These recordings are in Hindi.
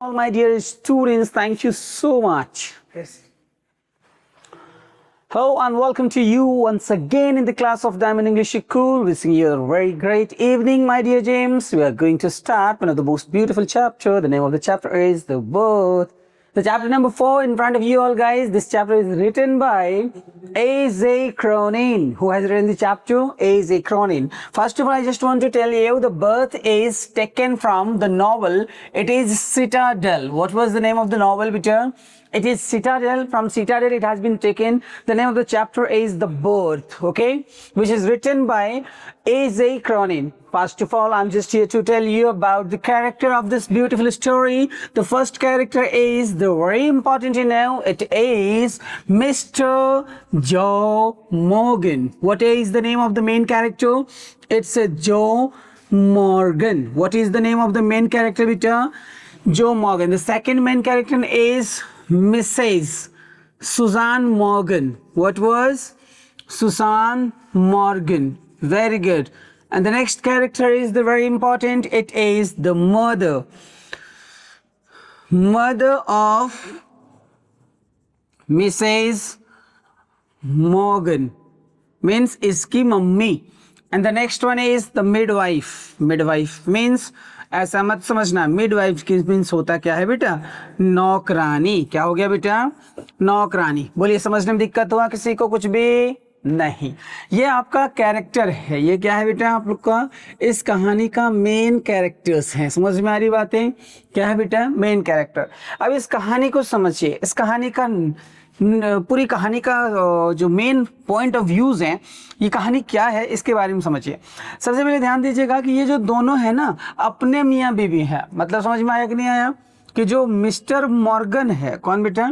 All my dear students, thank you so much. Yes. Hello and welcome to you once again in the class of Diamond English School. Wishing you a very great evening, my dear James. We are going to start one of the most beautiful chapter. The name of the chapter is The Birth. The chapter number 4 in front of you all, guys. This chapter is written by A.J. Cronin. Who has written the chapter? A.J. Cronin. First of all, I just want to tell you The Birth is taken from the novel. It is Citadel. What was the name of the novel, Peter? It is Citadel. From Citadel it has been taken. The name of the chapter is The Birth, okay, which is written by A.J. Cronin. First of all, I'm just here to tell you about the character of this beautiful story. The first character is the very important to know. It is Mr. Joe Morgan. What is the name of the main character? It's a Joe Morgan. What is the name of the main character, Peter? Joe Morgan. The second main character is Mrs. Susan Morgan. What was? Susan Morgan. Very good. And the next character is the very important. It is the mother. Mother of Mrs. Morgan. Means iski mummy. And the next one is the midwife. Midwife means ऐसा मत समझना, मिडवाइफ की मीन्स होता क्या है बेटा? नौकरानी. क्या हो गया बेटा? नौकरानी. बोलिए, समझने में दिक्कत हुआ किसी को? कुछ भी नहीं. ये आपका कैरेक्टर है. ये क्या है बेटा? आप लोग का इस कहानी का मेन कैरेक्टर्स हैं. समझ में आ रही बातें? क्या है बेटा? Main character. अब इस कहानी को समझिए. इस कहानी का पूरी कहानी का जो मेन पॉइंट ऑफ व्यूज हैं, ये कहानी क्या है इसके बारे में समझिए. सबसे पहले ध्यान दीजिएगा कि ये जो दोनों है ना, अपने मियाँ बीवी है. मतलब समझ में आया कि नहीं आया? कि जो मिस्टर मॉर्गन है, कौन बेटा?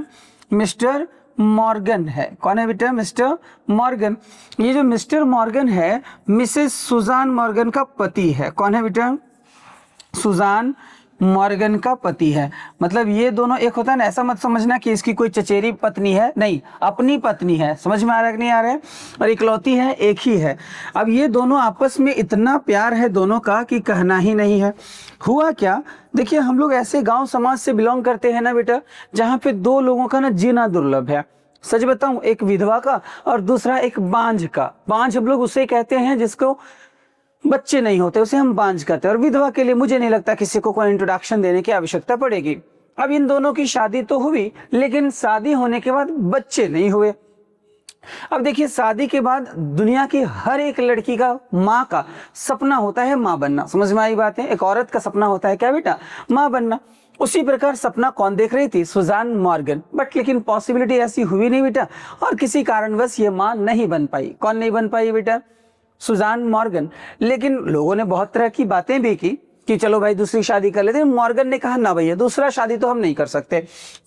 मिस्टर मॉर्गन है. कौन है बेटा? Mister Morgan. ये जो मिस्टर मॉर्गन है, मिसेस सुजान मॉर्गन का पति है. कौन है बेटा? सुजान मॉर्गन का पति है. मतलब ये दोनों एक होता है ना. ऐसा मत समझना कि इसकी कोई चचेरी पत्नी है, नहीं, अपनी पत्नी है. समझ में आ रहा है कि नहीं आ रहा है? और इकलौती है, एक ही है. अब ये दोनों आपस में इतना प्यार है दोनों का कि कहना ही नहीं है. हुआ क्या, देखिए, हम लोग ऐसे गांव समाज से बिलोंग करते हैं ना बेटा, जहाँ पे दो लोगों का ना जीना दुर्लभ है. सच बताऊं, एक विधवा का और दूसरा एक बांझ का. बांझ हम लोग उसे कहते हैं जिसको बच्चे नहीं होते, उसे हम बांझ कहते हैं. और विधवा के लिए मुझे नहीं लगता किसी को कोई इंट्रोडक्शन देने की आवश्यकता पड़ेगी. अब इन दोनों की शादी तो हुई, लेकिन शादी होने के बाद बच्चे नहीं हुए. अब देखिए, शादी के बाद दुनिया की हर एक लड़की का, माँ का सपना होता है माँ बनना. समझ में आई बात है? एक औरत का सपना होता है क्या बेटा? माँ बनना. उसी प्रकार सपना कौन देख रही थी? सुजान मॉर्गन. बट लेकिन पॉसिबिलिटी ऐसी हुई नहीं बेटा, और किसी कारणवश ये माँ नहीं बन पाई. कौन नहीं बन पाई बेटा? सुजान मॉर्गन. लेकिन लोगों ने बहुत तरह की बातें भी की कि चलो भाई दूसरी शादी कर लेते हैं. मॉर्गन ने कहा ना भैया, दूसरा शादी तो हम नहीं कर सकते.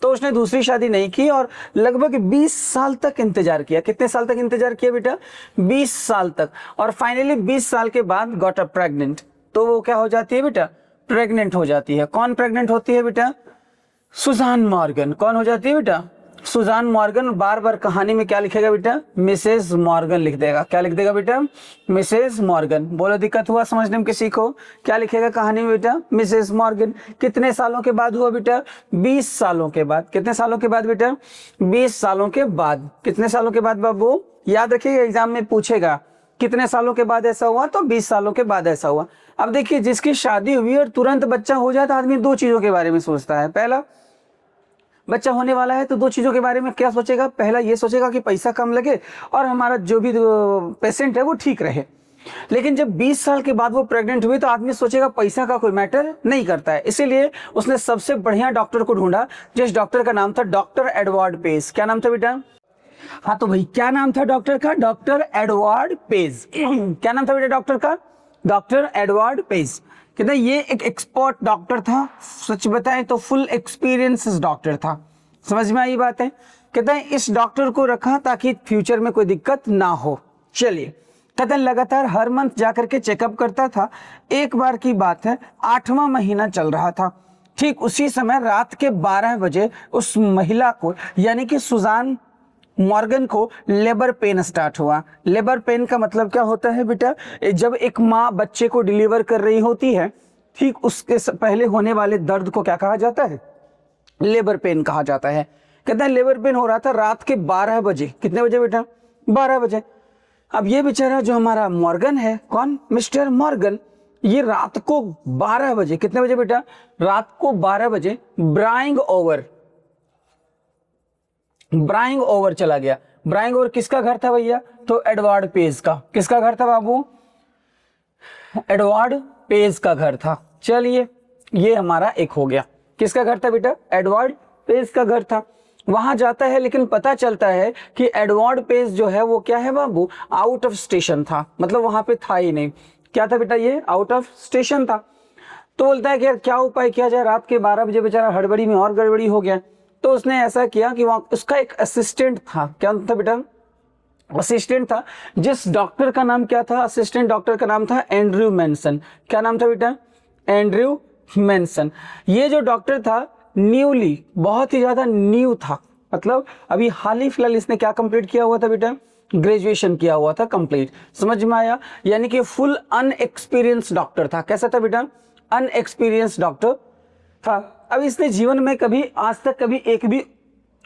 तो उसने दूसरी शादी नहीं की और लगभग 20 साल तक इंतजार किया. कितने साल तक इंतजार किया बेटा? 20 साल तक. और फाइनली 20 साल के बाद गॉट अ प्रेग्नेंट. तो वो क्या हो जाती है बेटा? प्रेग्नेंट हो जाती है. कौन प्रेग्नेंट होती है बेटा? सुजान मॉर्गन. कौन हो जाती है बेटा? सुजान मॉर्गन. बार बार कहानी में क्या लिखेगा बेटा? मिसेस मॉर्गन लिख देगा. क्या लिख देगा बेटा? Mrs Morgan. बोलो, दिक्कत हुआ समझने में किसी को? क्या लिखेगा कहानी में बेटा? Mrs Morgan. कितने सालों के बाद हुआ बेटा? 20 सालों के बाद. कितने सालों के बाद बेटा? 20 सालों के बाद. कितने सालों के बाद बाबू? याद रखिएगा, एग्जाम में पूछेगा कितने सालों के बाद ऐसा हुआ, तो 20 सालों के बाद ऐसा हुआ. अब देखिए, जिसकी शादी हुई और तुरंत बच्चा हो जाए तो आदमी दो चीजों के बारे में सोचता है. पहला, बच्चा होने वाला है तो दो चीजों के बारे में क्या सोचेगा? पहला ये सोचेगा कि पैसा कम लगे और हमारा जो भी पेशेंट है वो ठीक रहे. लेकिन जब 20 साल के बाद वो प्रेग्नेंट हुई तो आदमी सोचेगा पैसा का कोई मैटर नहीं करता है. इसीलिए उसने सबसे बढ़िया डॉक्टर को ढूंढा, जिस डॉक्टर का नाम था डॉक्टर एडवर्ड पेज. क्या नाम था बेटा? हाँ तो भाई, क्या नाम था डॉक्टर का? Doctor Edward page. क्या नाम था बेटा डॉक्टर का? Doctor Edward page. कहते हैं ये एक एक्सपर्ट डॉक्टर था. सच बताएं तो फुल एक्सपीरियंस डॉक्टर था. समझ में आई बात है? कहते हैं इस डॉक्टर को रखा ताकि फ्यूचर में कोई दिक्कत ना हो. चलिए, कहते हैं लगातार हर मंथ जाकर के चेकअप करता था. एक बार की बात है, 8वां महीना चल रहा था. ठीक उसी समय रात के 12 बजे उस महिला को, यानी कि सुजान मॉर्गन को लेबर पेन स्टार्ट हुआ. लेबर पेन का मतलब क्या होता है बेटा? जब एक माँ बच्चे को डिलीवर कर रही होती है, ठीक उसके पहले होने वाले दर्द को क्या कहा जाता है? लेबर पेन कहा जाता है। कहता है लेबर पेन हो रहा था रात के 12 बजे। कितने बजे बेटा? 12 बजे। अब ये बेचारा जो हमारा मॉर्गन है, कौन? मिस्टर मॉर्गन, ये रात को 12 बजे, कितने बजे बेटा? रात को 12 बजे ब्राइंग ओवर चला गया। ब्राइंग ओवर किसका घर था भैया? तो एडवर्ड पेज का। किसका घर था बाबू? एडवर्ड पेज का घर था। चलिए ये हमारा एक हो गया। किसका घर था बेटा? एडवर्ड पेज का घर था। वहां जाता है, लेकिन पता चलता है कि एडवर्ड पेज जो है वो क्या है बाबू? आउट ऑफ स्टेशन था, मतलब वहां पे था ही नहीं। क्या था बेटा? ये आउट ऑफ स्टेशन था। तो बोलता है कि यार क्या उपाय किया जाए, रात के 12 बजे बेचारा हड़बड़ी में और गड़बड़ी हो गया। तो उसने ऐसा किया कि वहां उसका एक असिस्टेंट था। क्या था बेटा? असिस्टेंट था। जिस डॉक्टर का नाम क्या था? असिस्टेंट डॉक्टर का नाम था एंड्रयू मेंसन। क्या नाम था बेटा? Andrew mention. ये जो डॉक्टर था न्यूली, बहुत ही ज्यादा न्यू था, मतलब अभी हाल ही फिलहाल इसने क्या कंप्लीट किया हुआ था बेटा? ग्रेजुएशन किया हुआ था कंप्लीट। समझ में आया? यानी कि फुल अनएक्सपीरियंस डॉक्टर था। कैसा था बेटा? अनएक्सपीरियंस डॉक्टर था। अब इसने जीवन में कभी आज तक कभी एक भी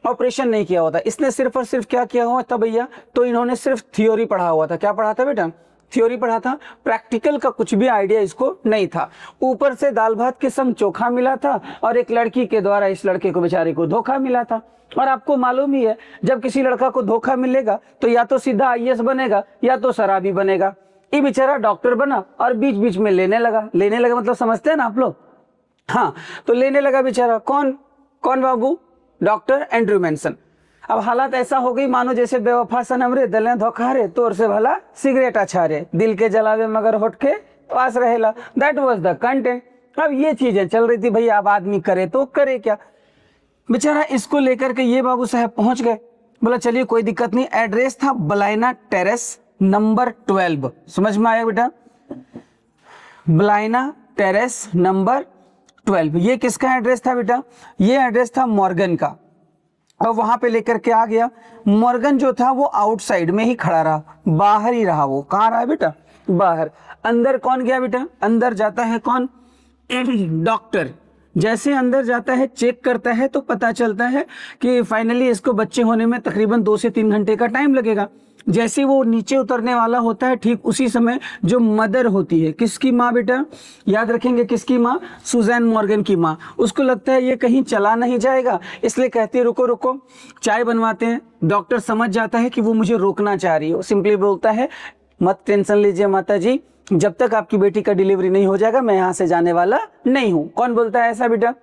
ऑपरेशन नहीं किया हुआ था। इसने सिर्फ और सिर्फ क्या किया हुआ था भैया? तो इन्होंने सिर्फ थ्योरी पढ़ा हुआ था। क्या पढ़ा था बेटा? थ्योरी पढ़ा था। प्रैक्टिकल का कुछ भी आइडिया इसको नहीं था। ऊपर से दाल भात के संग चोखा मिला था और एक लड़की के द्वारा इस लड़के को बेचारे को धोखा मिला था। और आपको मालूम ही है, जब किसी लड़का को धोखा मिलेगा तो या तो सीधा आईएएस बनेगा या तो शराबी बनेगा। ये बेचारा डॉक्टर बना और बीच बीच में लेने लगा मतलब समझते हैं ना आप लोग? हाँ, तो लेने लगा बेचारा। कौन बाबू? Doctor Andrew mention. अब हालात ऐसा हो गई मानो जैसे बेवफा सनम रे दिल धोखा रे, तोर से भला सिगरेट अच्छा रे, दिल के जलावे मगर होठ के पास रहेला। That was the content. अब ये चीजें चल रही थी भैया। अब आदमी करे तो करे क्या? बेचारा इसको लेकर के ये बाबू साहब पहुंच गए। बोला चलिए कोई दिक्कत नहीं। एड्रेस था बलाइना टेरेस नंबर 12। समझ में आया बेटा? बलाइना टेरेस नंबर 12। ये किसका एड्रेस था बेटा? ये एड्रेस था मॉर्गन का। और वहां पे लेकर के आ गया। मॉर्गन जो था वो आउटसाइड में ही खड़ा रहा, बाहर ही रहा। वो कहाँ रहा बेटा? बाहर। अंदर कौन गया बेटा? अंदर जाता है कौन? डॉक्टर। जैसे अंदर जाता है, चेक करता है, तो पता चलता है कि फाइनली इसको बच्चे होने में तकरीबन 2 से 3 घंटे का टाइम लगेगा। जैसे वो नीचे उतरने वाला होता है, ठीक उसी समय जो मदर होती है, किसकी माँ बेटा? याद रखेंगे किसकी माँ? सुजैन मॉर्गन की माँ। उसको लगता है ये कहीं चला नहीं जाएगा, इसलिए कहती है रुको रुको, चाय बनवाते हैं। डॉक्टर समझ जाता है कि वो मुझे रोकना चाह रही है। वो सिंपली बोलता है मत टेंशन लीजिए माता जी, जब तक आपकी बेटी का डिलीवरी नहीं हो जाएगा मैं यहाँ से जाने वाला नहीं हूँ। कौन बोलता है ऐसा बेटा?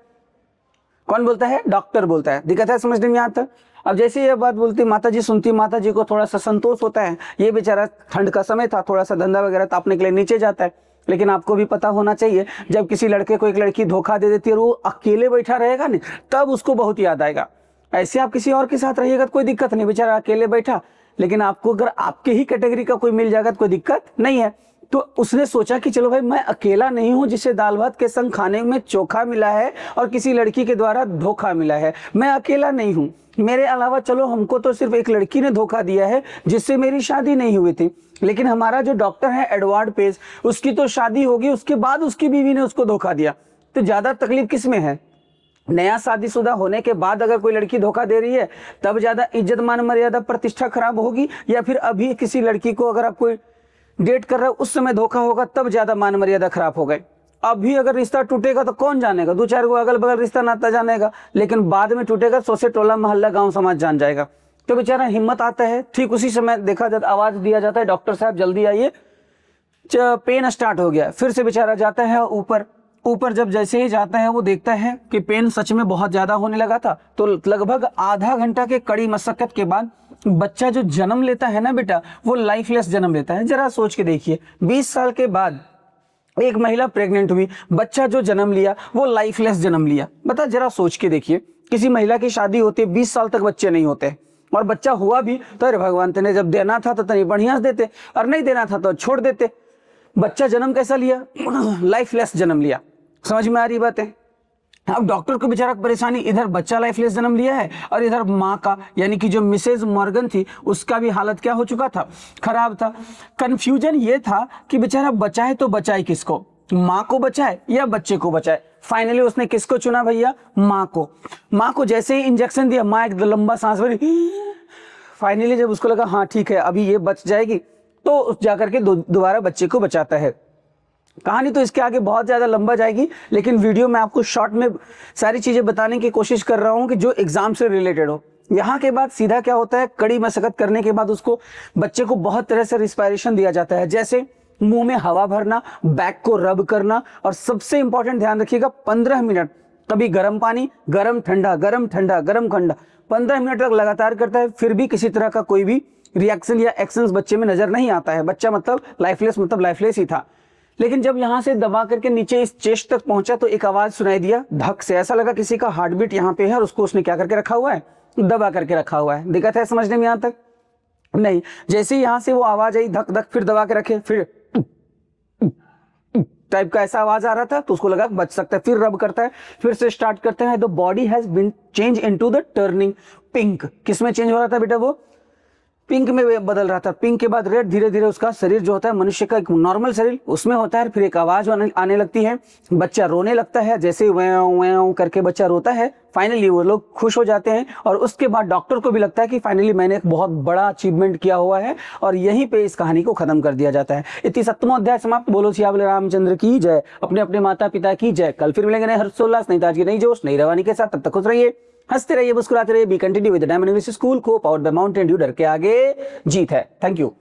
कौन बोलता है? डॉक्टर बोलता है। दिक्कत है समझने में? यहाँ तक। अब जैसे ये बात बोलती माता जी सुनती, माता जी को थोड़ा सा संतोष होता है। ये बेचारा ठंड का समय था, थोड़ा सा धंधा वगैरह तापने के लिए नीचे जाता है। लेकिन आपको भी पता होना चाहिए, जब किसी लड़के को एक लड़की धोखा दे देती है और वो अकेले बैठा रहेगा ना, तब उसको बहुत याद आएगा। ऐसे आप किसी और के साथ रहिएगा तो कोई दिक्कत नहीं, बेचारा अकेले बैठा। लेकिन आपको अगर आपके ही कैटेगरी का कोई मिल जाएगा तो कोई दिक्कत नहीं है। तो उसने सोचा कि चलो भाई मैं अकेला नहीं हूं जिसे दाल भात के संग खाने में चोखा मिला है और किसी लड़की के द्वारा धोखा मिला है। मैं अकेला नहीं हूं, मेरे अलावा चलो हमको तो सिर्फ एक लड़की ने धोखा दिया है जिससे मेरी शादी नहीं हुई थी। लेकिन हमारा जो डॉक्टर है एडवर्ड पेज, उसकी तो शादी होगी, उसके बाद उसकी बीवी ने उसको धोखा दिया। तो ज्यादा तकलीफ किस में है? नया शादीशुदा होने के बाद अगर कोई लड़की धोखा दे रही है तब ज्यादा इज्जत मान मर्यादा प्रतिष्ठा खराब होगी, या फिर अभी किसी लड़की को अगर आप कोई डेट कर रहे हो उस समय धोखा होगा तब ज्यादा मान मर्यादा खराब हो गए। अभी अगर रिश्ता टूटेगा तो कौन जानेगा? 2-4 को अगल बगल रिश्ता नाता जानेगा, लेकिन बाद में टूटेगा 100 से टोला मोहल्ला गांव समाज जान जाएगा। तो बेचारा हिम्मत आता है, ठीक उसी समय देखा जाता, आवाज दिया जाता है डॉक्टर साहब जल्दी आइए, पेन स्टार्ट हो गया। फिर से बेचारा जाता है ऊपर जब जैसे ही जाता है वो देखता है कि पेन सच में बहुत ज्यादा होने लगा था। तो लगभग आधा घंटा के कड़ी मशक्कत के बाद बच्चा जो जन्म लेता है ना बेटा, वो लाइफलेस जन्म लेता है। जरा सोच के देखिए, 20 साल के बाद एक महिला प्रेग्नेंट हुई, बच्चा जो जन्म लिया वो लाइफलेस जन्म लिया। बता जरा सोच के देखिए, किसी महिला की शादी होती है 20 साल तक बच्चे नहीं होते, और बच्चा हुआ भी तो अरे भगवान तेने जब देना था तो तनी बढ़िया से देते, और नहीं देना था तो छोड़ देते। बच्चा जन्म कैसा लिया? लाइफलेस जन्म लिया। समझ में आ रही बात है? अब डॉक्टर को बेचारा परेशानी, इधर बच्चा लाइफलेस जन्म लिया है और इधर माँ का यानी कि जो मिसेज मॉर्गन थी उसका भी हालत क्या हो चुका था? खराब था। कंफ्यूजन ये था कि बेचारा बचाए तो बचाए किसको? माँ को बचाए या बच्चे को बचाए? फाइनली उसने किसको चुना भैया? माँ को। माँ को जैसे ही इंजेक्शन दिया, माँ एक लंबा सांस भरी। फाइनली जब उसको लगा हाँ ठीक है अभी ये बच जाएगी, तो जाकर के दोबारा बच्चे को बचाता है। कहानी तो इसके आगे बहुत ज्यादा लंबा जाएगी, लेकिन वीडियो में आपको शॉर्ट में सारी चीजें बताने की कोशिश कर रहा हूं कि जो एग्जाम से रिलेटेड हो। यहाँ के बाद सीधा क्या होता है, कड़ी मशक्कत करने के बाद उसको बच्चे को बहुत तरह से रिस्पायरेशन दिया जाता है, जैसे मुंह में हवा भरना, बैक को रब करना, और सबसे इंपॉर्टेंट ध्यान रखिएगा 15 मिनट कभी गर्म पानी, गर्म ठंडा, गर्म ठंडा, गर्म ठंडा 15 मिनट तक लगातार करता है, फिर भी किसी तरह का कोई भी रिएक्शन या एक्शंस बच्चे में नजर नहीं आता है। बच्चा मतलब लाइफलेस ही था। लेकिन जब यहां से दबा करके नीचे इस चेस्ट तक पहुंचा तो एक आवाज सुनाई दिया धक से, ऐसा लगा किसी का हार्ट बीट यहाँ पे है और उसको उसने क्या करके रखा हुआ है, दबा करके रखा हुआ है। दिक्कत है समझने में यहां तक? नहीं। जैसे ही यहां से वो आवाज आई धक धक, फिर दबा के रखे, फिर टाइप का ऐसा आवाज आ रहा था, तो उसको लगा बच सकता है, फिर रब करता है, फिर से स्टार्ट करते हैं। The body has been change into the turning pink. किस में चेंज हो रहा था बेटा? वो पिंक में बदल रहा था। पिंक के बाद रेड, धीरे धीरे उसका शरीर जो होता है मनुष्य का एक नॉर्मल शरीर उसमें होता है। फिर एक आवाज आने लगती है, बच्चा रोने लगता है, जैसे वें वें करके बच्चा रोता है। फाइनली वो लोग खुश हो जाते हैं और उसके बाद डॉक्टर को भी लगता है कि फाइनली मैंने एक बहुत बड़ा अचीवमेंट किया हुआ है, और यहीं पे इस कहानी को खत्म कर दिया जाता है। इति 7वां अध्याय समाप्त। बोलो सियावल रामचंद्र की जय, अपने अपने माता पिता की जय। कल फिर मिलेंगे नए हर्षोल्लास, नई ताजगी, नई जोश, नई रवानी के साथ। तब तक खुश रहिए, हंसते रहिए, मुस्कुराते रहिए। B continue with diamond English school को, पावर्ड बाय माउंटेन ड्यू। डर के आगे जीत है। Thank you.